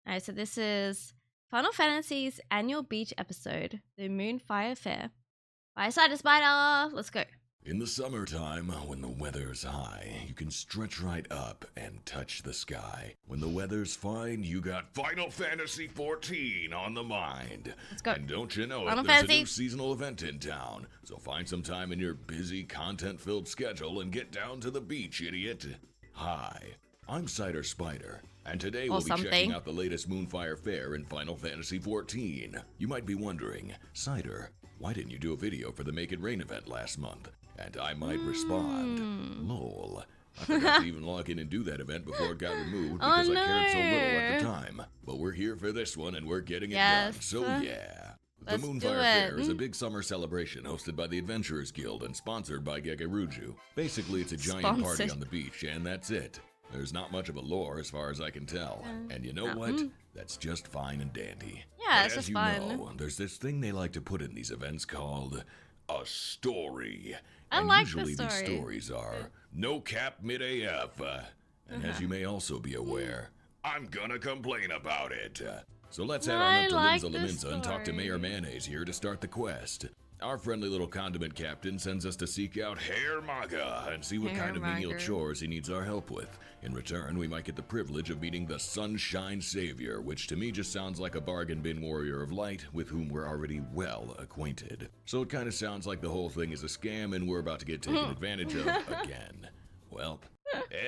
Alright, so this is Final Fantasy's annual beach episode, the Moonfire Fair. By Cider Spider, let's go. In the summertime, when the weather's high, you can stretch right up and touch the sky. When the weather's fine, you got Final Fantasy XIV on the mind. Let's go. And don't you know Final it, there's Fantasy. a new seasonal event in town. So find some time in your busy, content-filled schedule and get down to the beach, idiot. Hi, I'm Cider Spider. And today we'll be checking out the latest Moonfire Fair in Final Fantasy XIV. You might be wondering, Cider, why didn't you do a video for the Make It Rain event last month? And I might respond, lol. I forgot to even log in and do that event before it got removed because I cared so little at the time. But we're here for this one and we're getting it done, so yeah. The Moonfire Fair is a big summer celebration hosted by the Adventurers Guild and sponsored by Gegeruju. Basically, it's a giant party on the beach, and that's it. There's not much of a lore as far as I can tell. And you know what? That's just fine and dandy. Yeah, but it's as just you fun. know, there's this thing they like to put in these events called a story. I and like the usually these story. stories are no cap mid AF. And as you may also be aware, I'm gonna complain about it. So let's head on up to like Limsa the Laminsa and talk to story. Mayor Mayonnaise here to start the quest. Our friendly little condiment captain sends us to seek out Herr Maga and see what Herr kind of menial Maga. chores he needs our help with. In return, we might get the privilege of meeting the Sunshine Savior, which to me just sounds like a bargain bin warrior of light with whom we're already well acquainted. So it kind of sounds like the whole thing is a scam and we're about to get taken advantage of again. Well,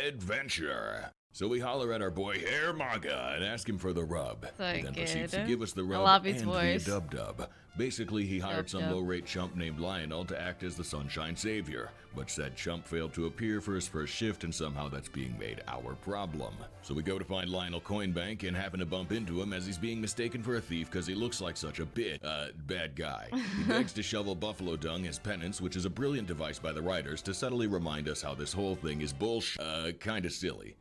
adventure. So we holler at our boy Herr Maga and ask him for the rub. So and then proceeds to good. give us the rub love his and voice. the dub-dub. Basically, he hired some Dub-dub. low-rate chump named Lionel to act as the Sunshine Savior. But said chump failed to appear for his first shift and somehow that's being made our problem. So we go to find Lionel Coinbank and happen to bump into him as he's being mistaken for a thief because he looks like such a bad guy. He begs to shovel buffalo dung as penance, which is a brilliant device by the writers to subtly remind us how this whole thing is kinda silly.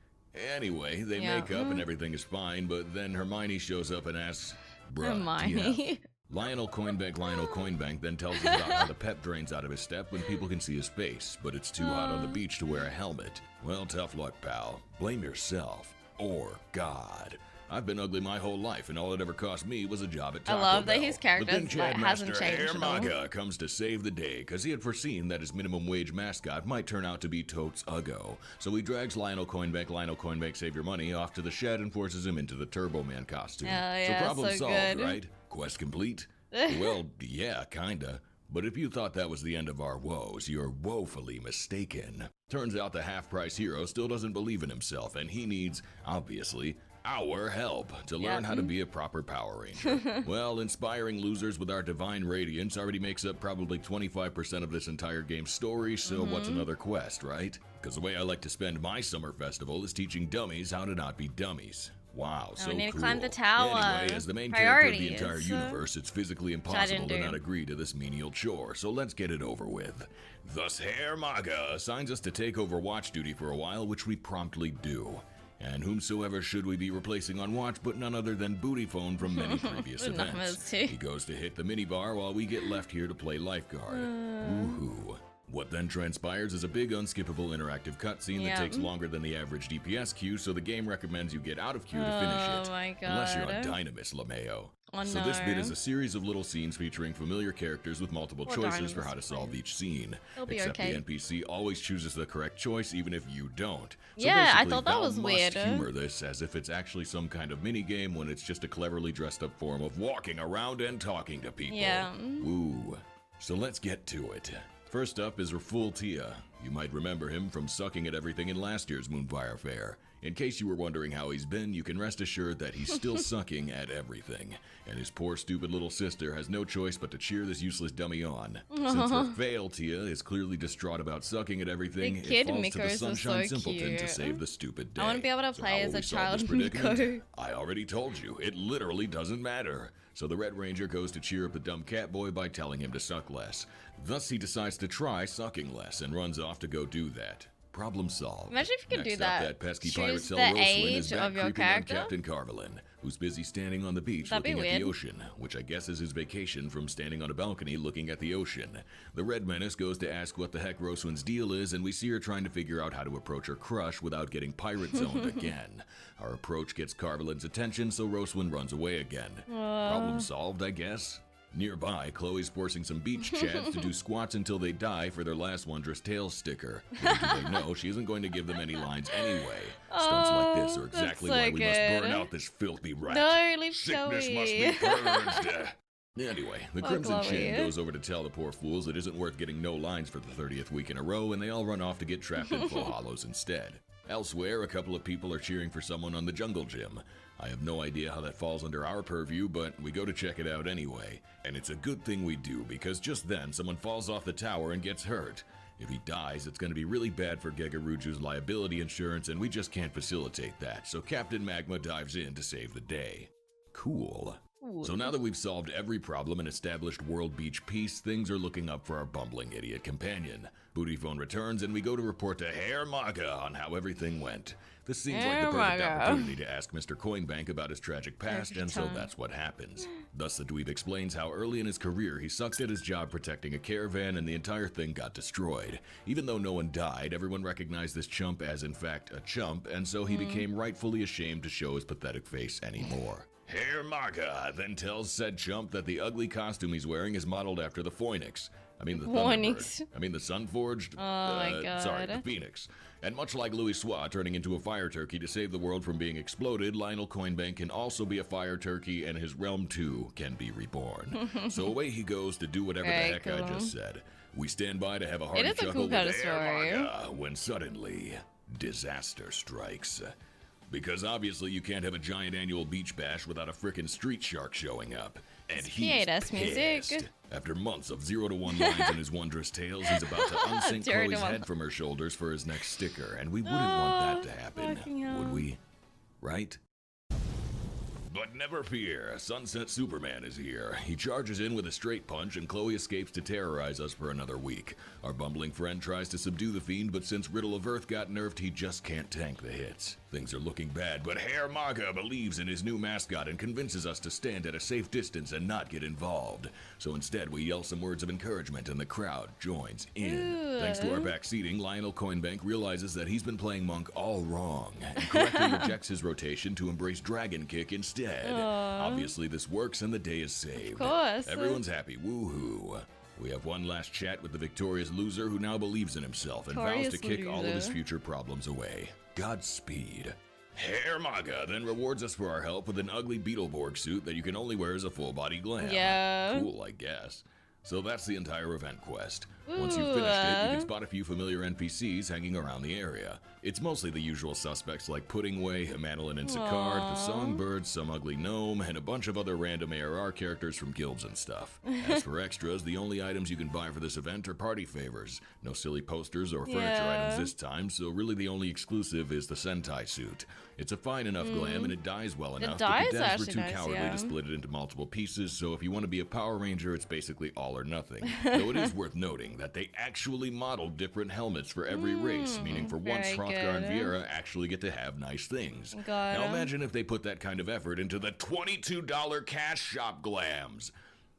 Anyway, they make up and everything is fine, but then Hermione shows up and asks, bruh, TF. Hermione. Lionel Coinbank then tells us about how the pep drains out of his step when people can see his face, but it's too hot on the beach to wear a helmet. Well, tough luck, pal. Blame yourself. Or God. I've been ugly my whole life, and all it ever cost me was a job at Taco love that Bell. his character But then Chad hasn't Master changed Herr at all. Maga comes to save the day, because he had foreseen that his minimum wage mascot might turn out to be Totes Uggo. So he drags Lionel Coinbank Save Your Money, off to the shed and forces him into the Turbo Man costume. Hell yeah, so problem so solved, good. right? Quest complete? Well, yeah, kinda. But if you thought that was the end of our woes, you're woefully mistaken. Turns out the half-price hero still doesn't believe in himself, and he needs, obviously, our help to learn how to be a proper Power Ranger. Well, inspiring losers with our divine radiance already makes up probably 25% of this entire game's story, so what's another quest, right? Because the way I like to spend my summer festival is teaching dummies how to not be dummies. Wow, so we need to cool. climb the tower. Anyway, as the main character of the Priorities. entire universe, it's physically impossible to not agree to this menial chore, so let's get it over with. Thus, Herr Maga assigns us to take over watch duty for a while, which we promptly do. And whomsoever should we be replacing on watch but none other than Booty Phone from many previous events. Numbers, too. He goes to hit the minibar while we get left here to play lifeguard. Woohoo. What then transpires is a big unskippable interactive cutscene that takes longer than the average DPS queue, so the game recommends you get out of queue to finish it. Oh my god. Unless you're on Dynamis, LeMayo. Oh, So this bit no. is a series of little scenes featuring familiar characters with multiple Poor choices for Dynamis, how to solve please. each scene. He'll be Except okay. the NPC always chooses the correct choice even if you don't. So Yeah, I basically, thought that thou was must weird. humor this as if it's actually some kind of mini game when it's just a cleverly dressed up form of walking around and talking to people. Yeah. Woo. So let's get to it. First up is Raful Tia. You might remember him from sucking at everything in last year's Moonfire Fair. In case you were wondering how he's been, you can rest assured that he's still sucking at everything. And his poor stupid little sister has no choice but to cheer this useless dummy on. Since Rafale Tia is clearly distraught about sucking at everything, The it kid falls to Miko the is so Sunshine Simpleton to cute. save the stupid day. I wanna be able to So play how as will a we solve child this predicament? Miko. I already told you, it literally doesn't matter. So the Red Ranger goes to cheer up the dumb cat boy by telling him to suck less. Thus he decides to try sucking less and runs off to go do that. Problem solved. Imagine if you could Next do up, that. that pesky pirate Choose Cell the Roslin is age back of your creeping on character. Captain Carvelin. who's busy standing on the beach looking at the ocean, which I guess is his vacation from standing on a balcony looking at the ocean. The Red Menace goes to ask what the heck Roswin's deal is, and we see her trying to figure out how to approach her crush without getting pirate zoned again. Our approach gets Carvelin's attention, so Roswin runs away again. Problem solved, I guess? Nearby, Chloe's forcing some beach chads to do squats until they die for their last Wondrous Tales sticker. Little do they know, she isn't going to give them any lines anyway. Stunts like this are exactly why we must burn out this filthy rat. No, leave Sickness Chloe. must be purged. Anyway, the Crimson Chin goes over to tell the poor fools it isn't worth getting no lines for the 30th week in a row, and they all run off to get trapped in Faux Hollows instead. Elsewhere, a couple of people are cheering for someone on the Jungle Gym. I have no idea how that falls under our purview, but we go to check it out anyway. And it's a good thing we do, because just then someone falls off the tower and gets hurt. If he dies, it's going to be really bad for Gegaruju's liability insurance, and we just can't facilitate that, so Captain Magma dives in to save the day. Cool. So now that we've solved every problem and established world beach peace, things are looking up for our bumbling idiot companion. Bootyphone returns, and we go to report to Herr Maga on how everything went. This seems like the perfect opportunity to ask Mr. Coinbank about his tragic past, and so that's what happens. Thus, the dweeb explains how early in his career he sucked at his job protecting a caravan and the entire thing got destroyed. Even though no one died, everyone recognized this chump as in fact a chump, and so he became rightfully ashamed to show his pathetic face anymore. Herr Maga then tells said chump that the ugly costume he's wearing is modeled after the Phoenix. I mean the Thunderbird. I mean the Sunforged. Oh my god. Sorry, the Phoenix. And much like Louis Swa turning into a fire turkey to save the world from being exploded, Lionel Coinbank can also be a fire turkey, and his realm too can be reborn. So away he goes to do whatever the heck I just said. We stand by to have a hearty chuckle with Herr Maga when suddenly disaster strikes. Because obviously you can't have a giant annual beach bash without a frickin' street shark showing up. And he's pissed. Music. After months of 0-to-1 lines in his Wondrous Tales, he's about to unsink Chloe's head from her shoulders for his next sticker, and we wouldn't want that to happen, would we? Right? But never fear, Sunset Superman is here. He charges in with a straight punch, and Chloe escapes to terrorize us for another week. Our bumbling friend tries to subdue the fiend, but since Riddle of Earth got nerfed, he just can't tank the hits. Things are looking bad, but Herr Maga believes in his new mascot and convinces us to stand at a safe distance and not get involved. So instead, we yell some words of encouragement, and the crowd joins in. Thanks to our backseating, Lionel Coinbank realizes that he's been playing Monk all wrong, and correctly rejects his rotation to embrace Dragon Kick instead. Obviously, this works, and the day is saved. Of course. Everyone's happy. Woohoo. We have one last chat with the victorious loser who now believes in himself and vows to kick all of his future problems away. Godspeed. Herr Maga then rewards us for our help with an ugly Beetleborg suit that you can only wear as a full-body glam. Yeah. Cool, I guess. So that's the entire event quest. Once you've finished it, you can spot a few familiar NPCs hanging around the area. It's mostly the usual suspects like Puddingway, Manolin and Sicard, the Songbirds, some ugly gnome, and a bunch of other random ARR characters from guilds and stuff. As for extras, the only items you can buy for this event are party favors. No silly posters or furniture items this time, so really the only exclusive is the Sentai suit. It's a fine enough glam and it dies well enough, but the devs were too cowardly to split it into multiple pieces, so if you want to be a Power Ranger, it's basically all or nothing. Though it is worth noting that they actually modeled different helmets for every race, meaning for once Hrothgar and Viera actually get to have nice things. Now imagine if they put that kind of effort into the $22 cash shop glams.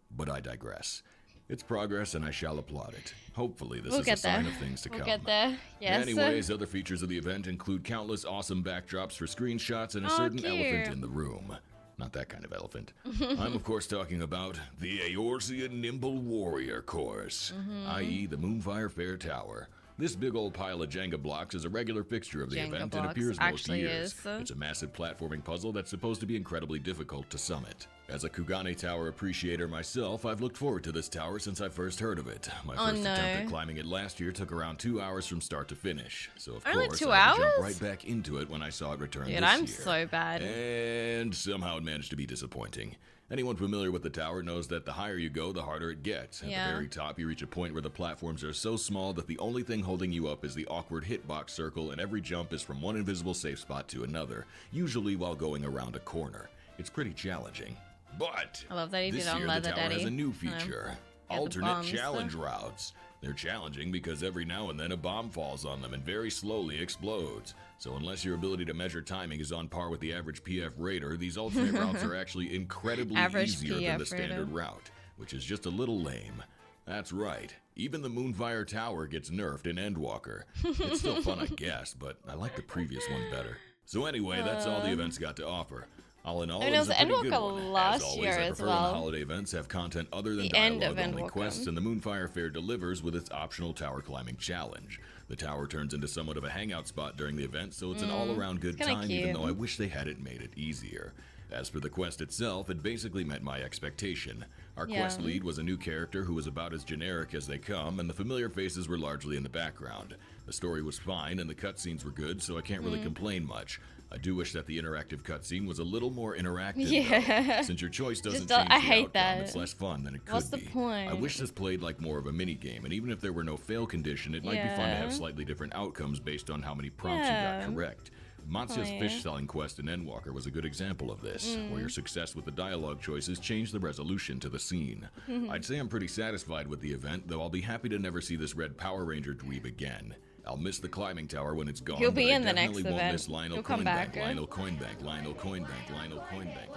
But I digress. It's progress and I shall applaud it. Hopefully this is a sign of things to come. We'll get there. Yes. Anyways, other features of the event include countless awesome backdrops for screenshots and a certain elephant in the room. Not that kind of elephant. I'm of course talking about the Eorzean Nimble Warrior course, i.e. the Moonfire Fair Tower. This big old pile of Jenga blocks is a regular fixture of the event and appears most years. It's a massive platforming puzzle that's supposed to be incredibly difficult to summit. As a Kugane Tower appreciator myself, I've looked forward to this tower since I first heard of it. My first attempt at climbing it last year took around 2 hours from start to finish. So of course, I jumped right back into it when I saw it return this year. I'm so bad. And somehow it managed to be disappointing. Anyone familiar with the tower knows that the higher you go, the harder it gets. At the very top, you reach a point where the platforms are so small that the only thing holding you up is the awkward hitbox circle, and every jump is from one invisible safe spot to another, usually while going around a corner. It's pretty challenging. But I love that he this did on year Leather the tower Daddy. has a new feature. Alternate challenge routes. They're challenging because every now and then a bomb falls on them and very slowly explodes. So unless your ability to measure timing is on par with the average PF Raider, these alternate routes are actually incredibly easier than the standard route, which is just a little lame. That's right, even the Moonfire Tower gets nerfed in Endwalker. It's still fun, I guess, but I like the previous one better. So anyway, that's all the events got to offer. All in all, it was a pretty good one. As always, I prefer when the holiday events have content other than dialogue-only quests, and the Moonfire Fair delivers with its optional tower climbing challenge. The tower turns into somewhat of a hangout spot during the event, so it's an all-around good time, even though I wish they hadn't made it easier. As for the quest itself, it basically met my expectation. Our quest lead was a new character who was about as generic as they come, and the familiar faces were largely in the background. The story was fine, and the cutscenes were good, so I can't really complain much. I do wish that the interactive cutscene was a little more interactive, though. Since your choice doesn't change the outcome, it's less fun than it could be. What's the point? I wish this played like more of a mini-game, and even if there were no fail condition, it might be fun to have slightly different outcomes based on how many prompts you got correct. Matsu's fish-selling quest in Endwalker was a good example of this, where your success with the dialogue choices changed the resolution to the scene. I'd say I'm pretty satisfied with the event, though I'll be happy to never see this red Power Ranger dweeb again. I'll miss the climbing tower when it's gone. He'll be in the next event. Miss Lionel Coinbank, Lionel Coinbank, Lionel Coinbank, Lionel Coinbank,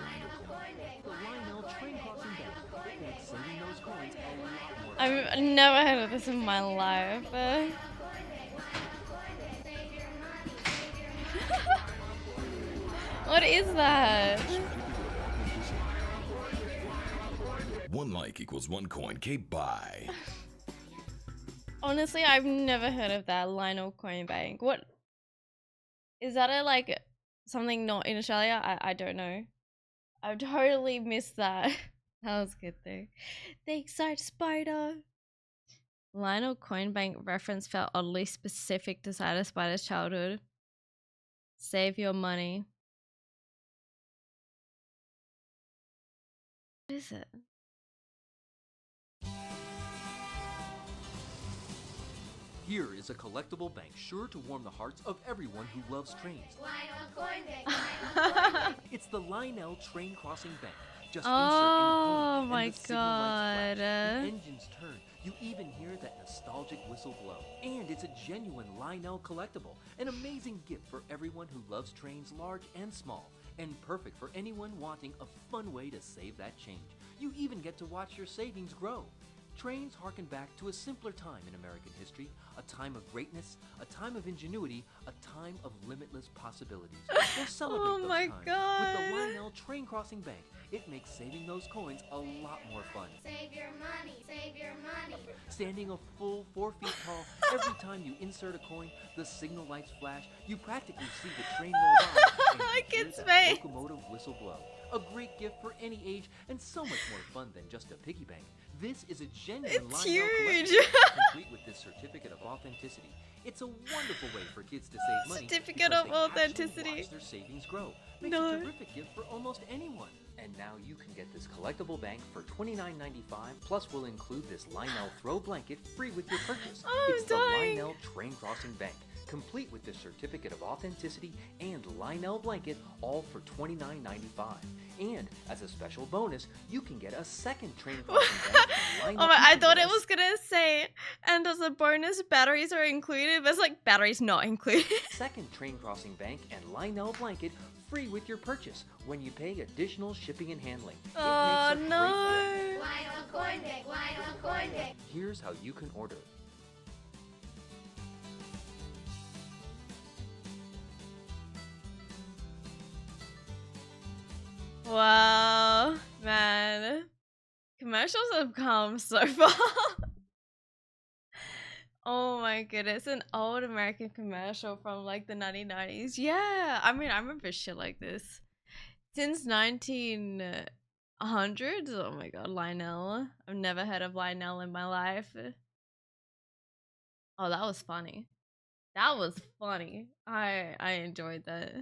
Lionel Coinbank. I've never heard of this in my life. What is that? 1 like equals 1 coin. Bye. Honestly, I've never heard of that Lionel Coinbank. What is that? Something not in Australia? I don't know. I've totally missed that. That was good though. Thanks, Side Spider. Lionel Coinbank reference felt oddly specific to Side Spider's childhood. Save your money. What is it? Here is a collectible bank sure to warm the hearts of everyone who loves trains. It's the Lionel Train Crossing Bank. Just oh insert any coin my and the god. The engines turn. You even hear that nostalgic whistle blow. And it's a genuine Lionel collectible. An amazing gift for everyone who loves trains large and small. And perfect for anyone wanting a fun way to save that change. You even get to watch your savings grow. Trains harken back to a simpler time in American history, a time of greatness, a time of ingenuity, a time of limitless possibilities. We'll celebrate Oh those my times god. with the Lionel Train Crossing Bank. It makes saving those coins a lot more fun. Save your money, save your money. Standing a full 4 feet tall, every time you insert a coin, the signal lights flash, you practically see the train roll by, and you hear Kid's that face. locomotive whistle blow. A great gift for any age, and so much more fun than just a piggy bank. This is a genuine It's Lionel huge. collection, complete with this certificate of authenticity. It's a wonderful way for kids to save money. Certificate because of they actually authenticity. watch their savings grow. Makes No. a terrific gift for almost anyone. And now you can get this collectible bank for $29.95, plus we'll include this Lionel throw blanket free with your purchase. Oh, It's I'm the dying. Lionel Train Crossing Bank, complete with this certificate of authenticity and Lionel blanket, all for $29.95. And as a special bonus, you can get a second Train Crossing Bank. And Oh my, I thought it was gonna say, and as a bonus, batteries are included, but it's like batteries not included. Second Train Crossing Bank and Lionel blanket free with your purchase when you pay additional shipping and handling. It Oh makes a no. great gift. Lionel Coinbank, Lionel Coinbank. Here's how you can order. Wow, man. Commercials have come so far. Oh my goodness, an old American commercial from like the 1990s. Yeah, I mean, I remember shit like this. Since 1900s? Oh my god, Lionel. I've never heard of Lionel in my life. Oh, that was funny. That was funny. I enjoyed that.